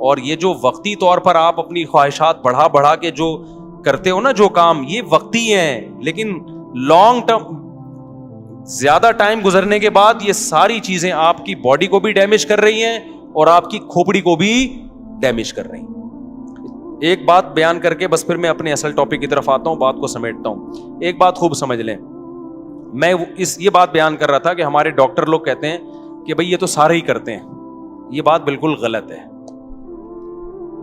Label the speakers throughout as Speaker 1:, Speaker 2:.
Speaker 1: اور یہ جو وقتی طور پر آپ اپنی خواہشات بڑھا بڑھا کے جو کرتے ہو نا جو کام، یہ وقتی ہیں، لیکن لانگ ٹرم زیادہ ٹائم گزرنے کے بعد یہ ساری چیزیں آپ کی باڈی کو بھی ڈیمیج کر رہی ہیں اور آپ کی کھوپڑی کو بھی ڈیمیج کر رہی ہیں. ایک بات بیان کر کے بس پھر میں اپنے اصل ٹاپک کی طرف آتا ہوں، بات کو سمیٹتا ہوں. ایک بات خوب سمجھ لیں، میں یہ بات بیان کر رہا تھا کہ ہمارے ڈاکٹر لوگ کہتے ہیں کہ بھئی یہ تو سارے ہی کرتے ہیں. یہ بات بالکل غلط ہے.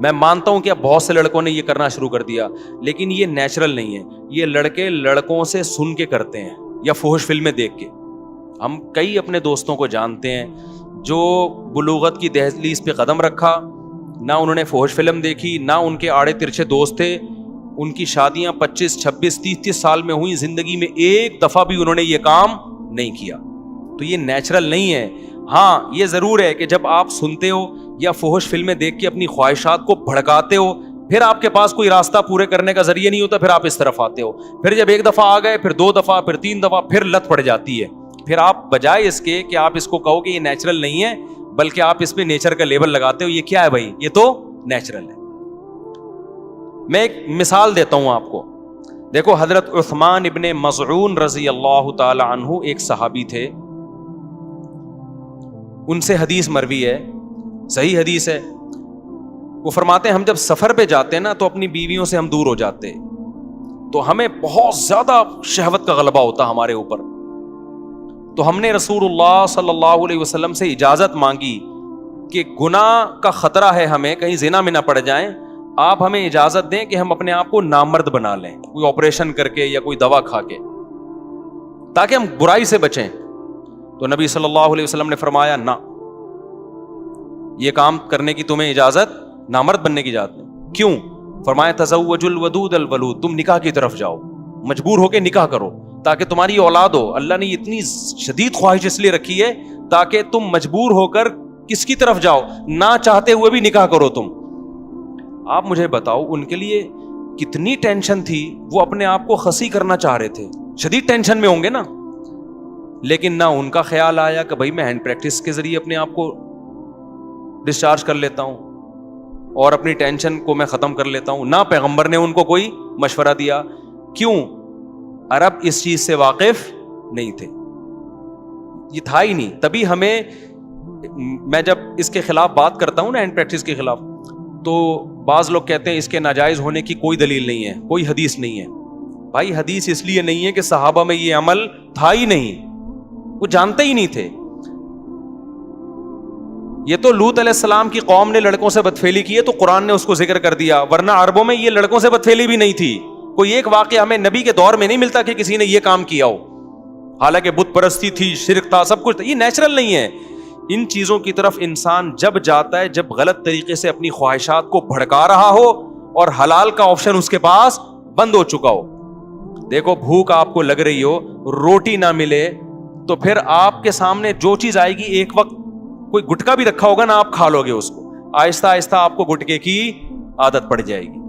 Speaker 1: میں مانتا ہوں کہ اب بہت سے لڑکوں نے یہ کرنا شروع کر دیا، لیکن یہ نیچرل نہیں ہے. یہ لڑکے لڑکوں سے سن کے کرتے ہیں یا فحش فلمیں دیکھ کے. ہم کئی اپنے دوستوں کو جانتے ہیں جو بلوغت کی دہلیز پہ قدم رکھا، نہ انہوں نے فحش فلم دیکھی، نہ ان کے آڑے ترچھے دوست تھے. ان کی شادیاں 25, 26, 30 سال میں ہوئی، زندگی میں ایک دفعہ بھی انہوں نے یہ کام نہیں کیا. تو یہ نیچرل نہیں ہے. ہاں یہ ضرور ہے کہ جب آپ سنتے ہو یا فحش فلمیں دیکھ کے اپنی خواہشات کو بھڑکاتے ہو، پھر آپ کے پاس کوئی راستہ پورے کرنے کا ذریعہ نہیں ہوتا، پھر آپ اس طرف آتے ہو. پھر جب ایک دفعہ آ گئے، پھر 2 دفعہ، پھر 3 دفعہ، پھر لت پڑ جاتی ہے. پھر آپ بجائے اس کے کہ آپ اس کو کہو کہ یہ نیچرل نہیں ہے، بلکہ آپ اس پہ نیچر کا لیبل لگاتے ہو. یہ کیا ہے بھائی؟ یہ تو نیچرل ہے. میں ایک مثال دیتا ہوں آپ کو. دیکھو حضرت عثمان ابن مظعون رضی اللہ تعالی عنہ ایک صحابی تھے. ان سے حدیث مروی ہے، صحیح حدیث ہے. وہ فرماتے ہیں ہم جب سفر پہ جاتے ہیں نا تو اپنی بیویوں سے ہم دور ہو جاتے، تو ہمیں بہت زیادہ شہوت کا غلبہ ہوتا ہمارے اوپر. تو ہم نے رسول اللہ صلی اللہ علیہ وسلم سے اجازت مانگی کہ گناہ کا خطرہ ہے، ہمیں کہیں زنا میں نہ پڑ جائیں، آپ ہمیں اجازت دیں کہ ہم اپنے آپ کو نامرد بنا لیں، کوئی آپریشن کر کے یا کوئی دوا کھا کے، تاکہ ہم برائی سے بچیں. تو نبی صلی اللہ علیہ وسلم نے فرمایا نہ، یہ کام کرنے کی تمہیں اجازت، نامرد بننے کی اجازت نہیں. کیوں؟ فرمایا تزوج الودود الولود، تم نکاح کی طرف جاؤ، مجبور ہو کے نکاح کرو تاکہ تمہاری اولاد ہو. اللہ نے اتنی شدید خواہش اس لیے رکھی ہے تاکہ تم مجبور ہو کر کس کی طرف جاؤ؟ نہ چاہتے ہوئے بھی نکاح کرو تم. آپ مجھے بتاؤ ان کے لیے کتنی ٹینشن تھی. وہ اپنے آپ کو خسی کرنا چاہ رہے تھے، شدید ٹینشن میں ہوں گے نا. لیکن نہ ان کا خیال آیا کہ بھائی میں ہینڈ پریکٹس کے ذریعے اپنے آپ کو ڈسچارج کر لیتا ہوں اور اپنی ٹینشن کو میں ختم کر لیتا ہوں. نہ پیغمبر نے ان کو کوئی مشورہ دیا. کیوں؟ عرب اس چیز سے واقف نہیں تھے، یہ تھا ہی نہیں. تبھی ہمیں، میں جب اس کے خلاف بات کرتا ہوں نا، ہینڈ پریکٹس کے خلاف، تو بعض لوگ کہتے ہیں اس کے ناجائز ہونے کی کوئی دلیل نہیں ہے، کوئی حدیث نہیں ہے. بھائی حدیث اس لیے نہیں ہے کہ صحابہ میں یہ عمل تھا ہی نہیں، وہ جانتے ہی نہیں تھے. یہ تو لوط علیہ السلام کی قوم نے لڑکوں سے بدفعلی کی ہے تو قرآن نے اس کو ذکر کر دیا، ورنہ عربوں میں یہ لڑکوں سے بدفعلی بھی نہیں تھی. کوئی ایک واقعہ ہمیں نبی کے دور میں نہیں ملتا کہ کسی نے یہ کام کیا ہو. حالانکہ بت پرستی تھی، شرک تھا، سب کچھ تھا. یہ نیچرل نہیں ہے. ان چیزوں کی طرف انسان جب جاتا ہے جب غلط طریقے سے اپنی خواہشات کو بھڑکا رہا ہو اور حلال کا آپشن اس کے پاس بند ہو چکا ہو. دیکھو بھوک آپ کو لگ رہی ہو، روٹی نہ ملے تو پھر آپ کے سامنے جو چیز آئے گی، ایک وقت کوئی گٹکا بھی رکھا ہوگا نا، آپ کھا لو گے اس کو. آہستہ آہستہ آپ کو گٹکے کی عادت پڑ جائے گی.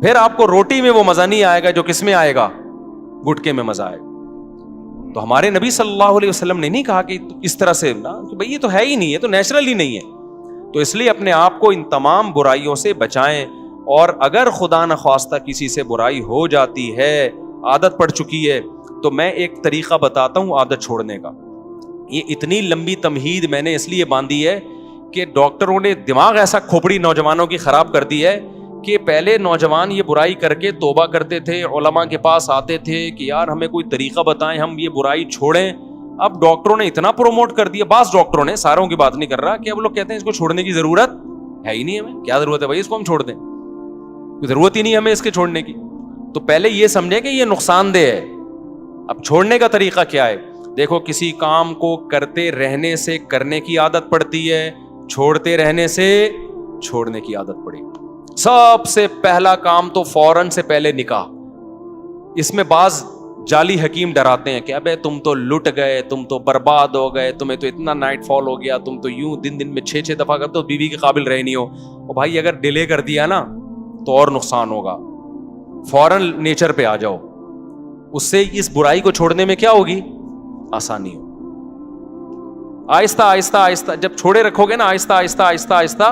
Speaker 1: پھر آپ کو روٹی میں وہ مزہ نہیں آئے گا جو کس میں آئے گا، گٹکے میں مزہ آئے گا. تو ہمارے نبی صلی اللہ علیہ وسلم نے نہیں کہا کہ اس طرح سے نا، کہ بھئی یہ تو ہے ہی نہیں، یہ تو نیچرل ہی نہیں ہے. تو اس لیے اپنے آپ کو ان تمام برائیوں سے بچائیں. اور اگر خدا نخواستہ کسی سے برائی ہو جاتی ہے، عادت پڑ چکی ہے، تو میں ایک طریقہ بتاتا ہوں عادت چھوڑنے کا. یہ اتنی لمبی تمہید میں نے اس لیے باندھی ہے کہ ڈاکٹروں نے دماغ ایسا کھوپڑی نوجوانوں کی خراب کر دی ہے کہ پہلے نوجوان یہ برائی کر کے توبہ کرتے تھے، علماء کے پاس آتے تھے کہ یار ہمیں کوئی طریقہ بتائیں، ہم یہ برائی چھوڑیں. اب ڈاکٹروں نے اتنا پروموٹ کر دیا، بعض ڈاکٹروں نے، ساروں کی بات نہیں کر رہا، کہ اب لوگ کہتے ہیں اس کو چھوڑنے کی ضرورت ہے ہی نہیں. ہمیں کیا ضرورت ہے بھائی اس کو ہم چھوڑ دیں، ضرورت ہی نہیں ہمیں اس کے چھوڑنے کی. تو پہلے یہ سمجھیں کہ یہ نقصان دہ ہے. اب چھوڑنے کا طریقہ کیا ہے؟ دیکھو کسی کام کو کرتے رہنے سے کرنے کی عادت پڑتی ہے، چھوڑتے رہنے سے چھوڑنے کی عادت پڑے. سب سے پہلا کام تو فوراً سے پہلے نکاح. اس میں بعض جعلی حکیم ڈراتے ہیں کہ ابے تم تو لٹ گئے، تم تو برباد ہو گئے، تمہیں تو اتنا نائٹ فال ہو گیا، تم تو یوں دن میں 6 دفعہ کرتے ہو، بیوی کے قابل رہے نہیں ہو. اور بھائی اگر ڈیلے کر دیا نا تو اور نقصان ہوگا. فوراً نیچر پہ آ جاؤ، اس سے اس برائی کو چھوڑنے میں کیا ہوگی؟ آسانی ہو. آہستہ آہستہ آہستہ جب چھوڑے رکھو گے نا، آہستہ آہستہ آہستہ آہستہ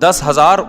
Speaker 1: 10,000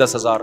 Speaker 1: 10,000।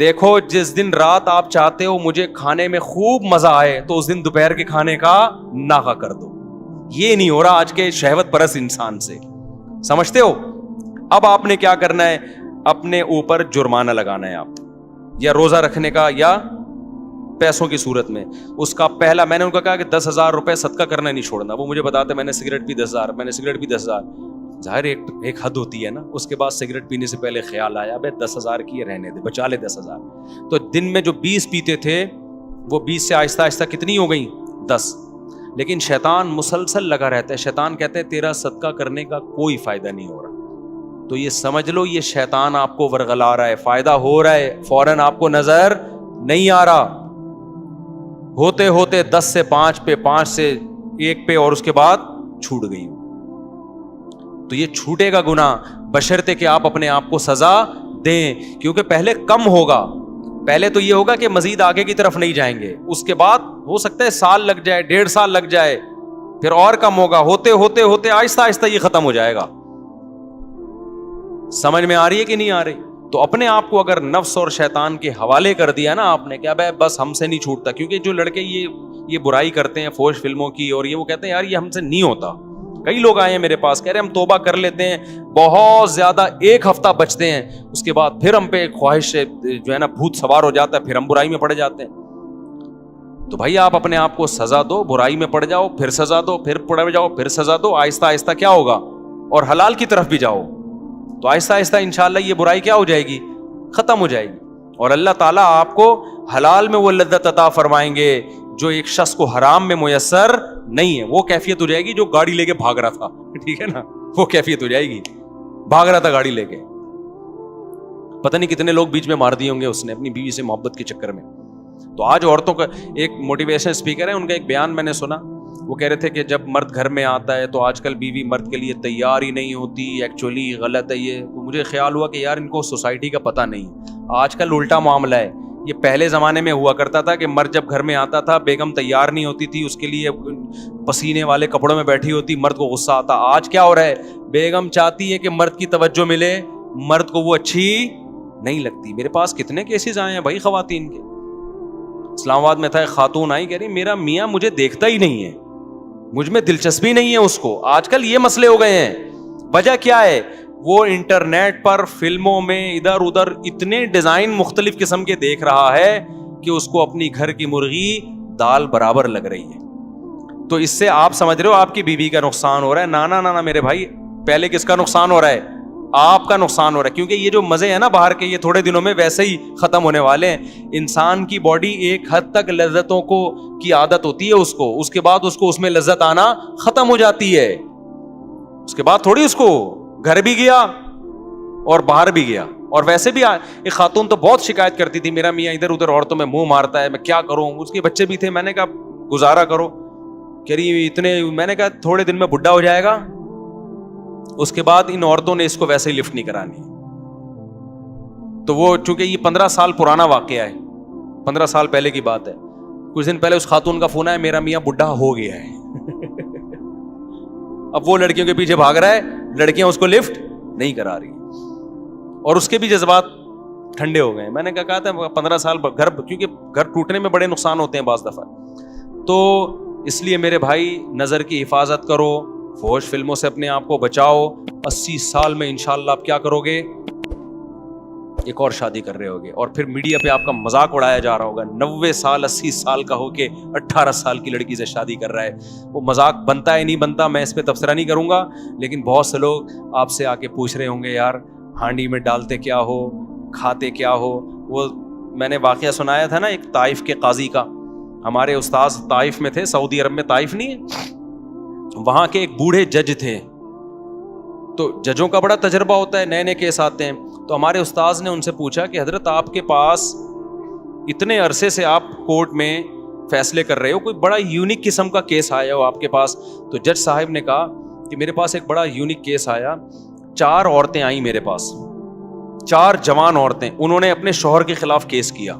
Speaker 1: دیکھو جس دن رات آپ چاہتے ہو مجھے کھانے میں خوب مزہ آئے تو اس دن دوپہر کے کھانے کا ناغہ کر دو. یہ نہیں ہو رہا آج کے شہوت پرست انسان سے, سمجھتے ہو؟ اب آپ نے کیا کرنا ہے, اپنے اوپر جرمانہ لگانا ہے آپ, یا روزہ رکھنے کا یا پیسوں کی صورت میں. اس کا پہلا میں نے ان کو کہا کہ 10,000 روپے صدقہ کرنا نہیں چھوڑنا. وہ مجھے بتاتے میں نے سگریٹ پی 10,000, میں نے سگریٹ پی 10,000. ظاہر ایک حد ہوتی ہے نا. اس کے بعد سگریٹ پینے سے پہلے خیال آیا بھائی 10,000 کی رہنے دے, بچا لے 10,000. تو دن میں جو 20 پیتے تھے وہ 20 سے آہستہ آہستہ کتنی ہو گئی, 10. لیکن شیطان مسلسل لگا رہتا ہے. شیطان کہتے ہیں تیرا صدقہ کرنے کا کوئی فائدہ نہیں ہو رہا. تو یہ سمجھ لو یہ شیطان آپ کو ورغلا رہا ہے, فائدہ ہو رہا ہے, فوراً آپ کو نظر نہیں آ رہا. ہوتے ہوتے 10 سے 5 پہ, 5 سے 1 پہ, اور اس کے بعد چھوٹ گئی. تو یہ چھوٹے گا گناہ بشرطے کہ آپ اپنے آپ کو سزا دیں, کیونکہ پہلے کم ہوگا. پہلے تو یہ ہوگا کہ مزید آگے کی طرف نہیں جائیں گے, اس کے بعد ہو سکتا ہے سال لگ جائے, 1.5 سال لگ جائے, پھر اور کم ہوگا. ہوتے ہوتے ہوتے آہستہ آہستہ یہ ختم ہو جائے گا. سمجھ میں آ رہی ہے کہ نہیں آ رہی؟ تو اپنے آپ کو اگر نفس اور شیطان کے حوالے کر دیا نا آپ نے, کیا بھائی بس ہم سے نہیں چھوٹتا. کیونکہ جو لڑکے یہ برائی کرتے ہیں فوش فلموں کی, اور یہ وہ کہتے ہیں یار یہ ہم سے نہیں ہوتا. کئی لوگ آئے ہیں میرے پاس کہہ رہے ہیں ہم توبہ کر لیتے ہیں, بہت زیادہ 1 ہفتہ بچتے ہیں, اس کے بعد پھر ہم پہ خواہش جو ہے نا بھوت سوار ہو جاتا ہے, پھر ہم برائی میں پڑ جاتے ہیں. تو بھائی آپ اپنے آپ کو سزا دو, برائی میں پڑ جاؤ, پھر سزا دو, پھر پڑ جاؤ, پھر سزا دو. آہستہ آہستہ کیا ہوگا, اور حلال کی طرف بھی جاؤ, تو آہستہ آہستہ انشاءاللہ یہ برائی کیا ہو جائے گی, ختم ہو جائے گی. اور اللہ تعالیٰ آپ کو حلال میں وہ لذت عطا فرمائیں گے جو ایک شخص کو حرام میں میسر نہیں ہے. وہ کیفیت ہو جائے گی جو گاڑی لے کے بھاگ رہا تھا, ٹھیک ہے نا, وہ کیفیت ہو جائے گی. بھاگ رہا تھا گاڑی لے کے, پتہ نہیں کتنے لوگ بیچ میں مار دیے ہوں گے اس نے اپنی بیوی سے محبت کے چکر میں. تو آج عورتوں کا ایک موٹیویشن اسپیکر ہے, ان کا ایک بیان میں نے سنا. وہ کہہ رہے تھے کہ جب مرد گھر میں آتا ہے تو آج کل بیوی مرد کے لیے تیار ہی نہیں ہوتی. ایکچولی غلط ہے یہ. تو مجھے خیال ہوا کہ یار ان کو سوسائٹی کا پتہ نہیں. آج کل الٹا معاملہ ہے. یہ پہلے زمانے میں ہوا کرتا تھا کہ مرد جب گھر میں آتا تھا بیگم تیار نہیں ہوتی تھی, اس کے لیے پسینے والے کپڑوں میں بیٹھی ہوتی, مرد کو غصہ آتا. آج کیا ہو رہا ہے, بیگم چاہتی ہے کہ مرد کی توجہ ملے, مرد کو وہ اچھی نہیں لگتی. میرے پاس کتنے کیسز آئے ہیں بھائی خواتین کے. اسلام آباد میں تھا, ایک خاتون آئی, کہہ رہی میرا میاں مجھے دیکھتا ہی نہیں ہے, مجھ میں دلچسپی نہیں ہے اس کو. آج کل یہ مسئلے ہو گئے ہیں. وجہ کیا ہے, وہ انٹرنیٹ پر فلموں میں ادھر ادھر اتنے ڈیزائن مختلف قسم کے دیکھ رہا ہے کہ اس کو اپنی گھر کی مرغی دال برابر لگ رہی ہے. تو اس سے آپ سمجھ رہے ہو آپ کی بیوی کا نقصان ہو رہا ہے. نانا میرے بھائی, پہلے کس کا نقصان ہو رہا ہے, آپ کا نقصان ہو رہا ہے. کیونکہ یہ جو مزے ہیں نا باہر کے, یہ تھوڑے دنوں میں ویسے ہی ختم ہونے والے ہیں. انسان کی باڈی ایک حد تک لذتوں کو کی عادت ہوتی ہے اس کو, اس کے بعد اس کو اس میں لذت آنا ختم ہو جاتی ہے. اس کے بعد تھوڑی اس کو گھر بھی گیا اور باہر بھی گیا. اور ویسے بھی ایک خاتون تو بہت شکایت کرتی تھی, میرا میاں ادھر ادھر عورتوں میں منہ مارتا ہے, میں کیا کروں. اس کے بچے بھی تھے, میں نے کہا گزارا کرو. کہہ رہی اتنے, میں نے کہا تھوڑے دن میں بڈھا ہو جائے گا, اس کے بعد ان عورتوں نے اس کو ویسے ہی لفٹ نہیں کرانی. تو وہ چونکہ یہ 15 سال پرانا واقعہ ہے, 15 سال پہلے کی بات ہے. کچھ دن پہلے اس خاتون کا فون آیا, میرا میاں بڈھا ہو گیا ہے. اب وہ لڑکیوں کے پیچھے بھاگ رہا ہے, لڑکیاں اس کو لفٹ نہیں کرا رہی, اور اس کے بھی جذبات ٹھنڈے ہو گئے. میں نے کہا تھا 15 سال گھر, کیونکہ گھر ٹوٹنے میں بڑے نقصان ہوتے ہیں بعض دفعہ. تو اس لیے میرے بھائی نظر کی حفاظت کرو, فحش فلموں سے اپنے آپ کو بچاؤ. 80 سال میں انشاءاللہ آپ کیا کرو گے, ایک اور شادی کر رہے ہوگے, اور پھر میڈیا پہ آپ کا مذاق اڑایا جا رہا ہوگا. 90 سال 80 سال کا ہو کے 18 سال کی لڑکی سے شادی کر رہا ہے. وہ مذاق بنتا ہے نہیں بنتا, میں اس پہ تبصرہ نہیں کروں گا, لیکن بہت سے لوگ آپ سے آ کے پوچھ رہے ہوں گے یار ہانڈی میں ڈالتے کیا ہو, کھاتے کیا ہو. وہ میں نے واقعہ سنایا تھا نا ایک طائف کے قاضی کا. ہمارے استاذ طائف میں تھے, سعودی عرب میں طائف نہیں ہے, وہاں کے ایک بوڑھے جج تھے. تو ججوں کا بڑا تجربہ ہوتا ہے, نئے نئے کیس آتے ہیں. تو ہمارے استاذ نے ان سے پوچھا کہ حضرت آپ کے پاس اتنے عرصے سے آپ کورٹ میں فیصلے کر رہے ہو, کوئی بڑا یونیک قسم کا کیس آیا ہو آپ کے پاس. تو جج صاحب نے کہا کہ میرے پاس ایک بڑا یونیک کیس آیا. 4 عورتیں آئیں میرے پاس, 4 جوان عورتیں. انہوں نے اپنے شوہر کے خلاف کیس کیا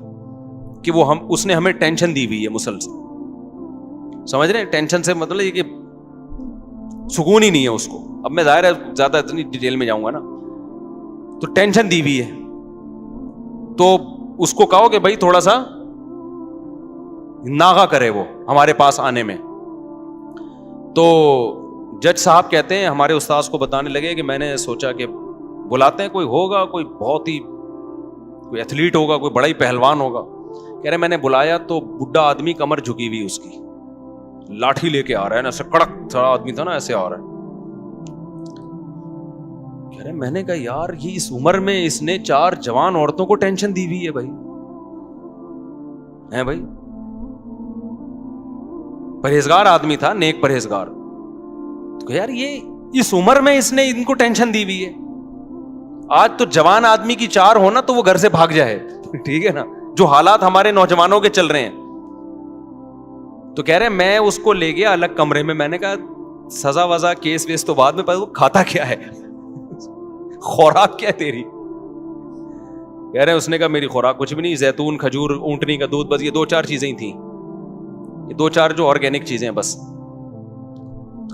Speaker 1: کہ وہ اس نے ہمیں ٹینشن دی ہوئی ہے مسلسل. سمجھ رہے ہیں, ٹینشن سے مطلب یہ کہ سکون ہی نہیں ہے اس کو. اب میں ظاہر ہے زیادہ اتنی ڈیٹیل میں جاؤں گا نا, تو ٹینشن دی ہوئی ہے. تو اس کو کہو کہ بھائی تھوڑا سا ناغا کرے وہ ہمارے پاس آنے میں. تو جج صاحب کہتے ہیں ہمارے استاذ کو بتانے لگے کہ میں نے سوچا کہ بلاتے ہیں کوئی ہوگا, کوئی بہت ہی کوئی ایتھلیٹ ہوگا, کوئی بڑا ہی پہلوان ہوگا. کہہ رہے میں نے بلایا تو بڈھا آدمی کمر جھکی ہوئی اس کی, لاٹھی لے کے آ رہا ہے نا, ایسا کڑک سا آدمی تھا نا, ایسے آ رہا ہے. کہہ رہے میں نے کہا یار یہ اس عمر میں اس نے 4 جوان عورتوں کو ٹینشن دی ہوئی ہے بھائی, ہیں بھائی, پرہیزگار آدمی تھا, نیک پرہیزگار. تو یار یہ اس عمر میں اس نے ان کو ٹینشن دی ہوئی ہے. آج تو جوان آدمی کی 4 ہونا تو وہ گھر سے بھاگ جائے, ٹھیک ہے نا, جو حالات ہمارے نوجوانوں کے چل رہے ہیں. تو کہہ رہے میں اس کو لے گیا الگ کمرے میں, میں نے کہا سزا وزا کیس ویس تو بعد میں, پتا وہ کھاتا کیا ہے, خوراک کیا ہے تیری. کہہ رہے اس نے کہا میری خوراک کچھ بھی نہیں, زیتون, کھجور, اونٹنی کا دودھ, بس یہ 2-4 چیزیں ہی تھیں, یہ 2-4 جو آرگینک چیزیں ہیں بس.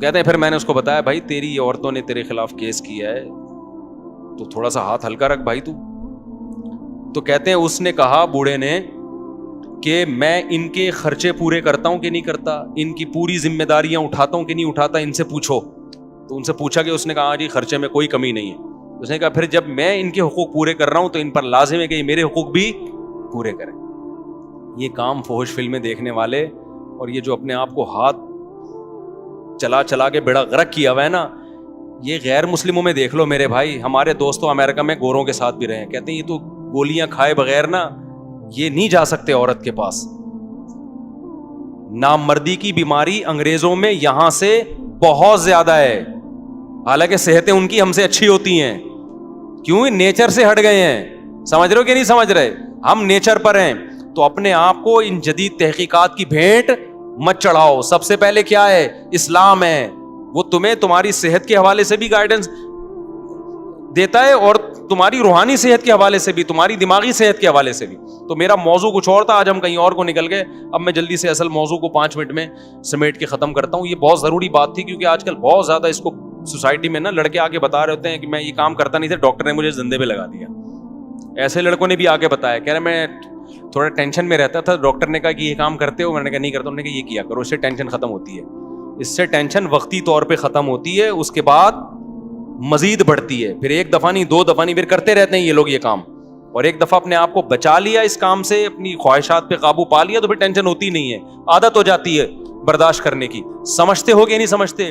Speaker 1: کہتے ہیں پھر میں نے اس کو بتایا بھائی تیری یہ عورتوں نے تیرے خلاف کیس کیا ہے تو تھوڑا سا ہاتھ ہلکا رکھ بھائی تو. تو کہتے ہیں اس نے کہا بوڑھے نے کہ میں ان کے خرچے پورے کرتا ہوں کہ نہیں کرتا, ان کی پوری ذمہ داریاں اٹھاتا ہوں کہ نہیں اٹھاتا, ان سے پوچھو. تو ان سے پوچھا کہ اس نے کہا جی خرچے میں کوئی کمی نہیں ہے. اس نے کہا پھر جب میں ان کے حقوق پورے کر رہا ہوں تو ان پر لازم ہے کہ میرے حقوق بھی پورے کریں. یہ کام فحش فلمیں دیکھنے والے اور یہ جو اپنے آپ کو ہاتھ چلا چلا کے بیڑا غرق کیا ہوا ہے نا, یہ غیر مسلموں میں دیکھ لو میرے بھائی. ہمارے دوستوں امریکہ میں گوروں کے ساتھ بھی رہے ہیں, کہتے ہیں یہ تو گولیاں کھائے بغیر نا یہ نہیں جا سکتے عورت کے پاس. نامردی کی بیماری انگریزوں میں یہاں سے بہت زیادہ ہے, حالانکہ صحتیں ان کی ہم سے اچھی ہوتی ہیں. کیوں؟ نیچر سے ہٹ گئے ہیں. سمجھ رہے ہو کہ نہیں سمجھ رہے؟ ہم نیچر پر ہیں. تو اپنے آپ کو ان جدید تحقیقات کی بھیٹ مت چڑھاؤ. سب سے پہلے کیا ہے؟ اسلام ہے. وہ تمہیں تمہاری صحت کے حوالے سے بھی گائیڈنس دیتا ہے اور تمہاری روحانی صحت کے حوالے سے بھی, تمہاری دماغی صحت کے حوالے سے بھی. تو میرا موضوع کچھ اور تھا, آج ہم کہیں اور کو نکل گئے. اب میں جلدی سے اصل موضوع کو 5 منٹ میں سمیٹ کے ختم کرتا ہوں. یہ بہت ضروری بات تھی کیونکہ آج کل بہت زیادہ اس کو سوسائٹی میں نا لڑکے آ کے بتا رہے ہوتے ہیں کہ میں یہ کام کرتا نہیں تھا, ڈاکٹر نے مجھے زندے پہ لگا دیا. ایسے لڑکوں نے بھی آ کے بتایا, کہہ رہے میں تھوڑا ٹینشن میں رہتا تھا, ڈاکٹر نے کہا کہ یہ کام کرتے ہو, میں نے کہا نہیں کرتا. انہوں نے کہا یہ کیا کرو, اس سے ٹینشن ختم ہوتی ہے. اس سے ٹینشن وقتی طور پہ ختم ہوتی ہے, اس کے بعد مزید بڑھتی ہے. پھر 1 دفعہ نہیں 2 دفعہ نہیں, پھر کرتے رہتے ہیں یہ لوگ یہ کام. اور ایک دفعہ اپنے آپ کو بچا لیا اس کام سے, اپنی خواہشات پہ قابو پا لیا, تو پھر ٹینشن ہوتی نہیں ہے, عادت ہو جاتی ہے برداشت کرنے کی. سمجھتے ہو کہ نہیں سمجھتے؟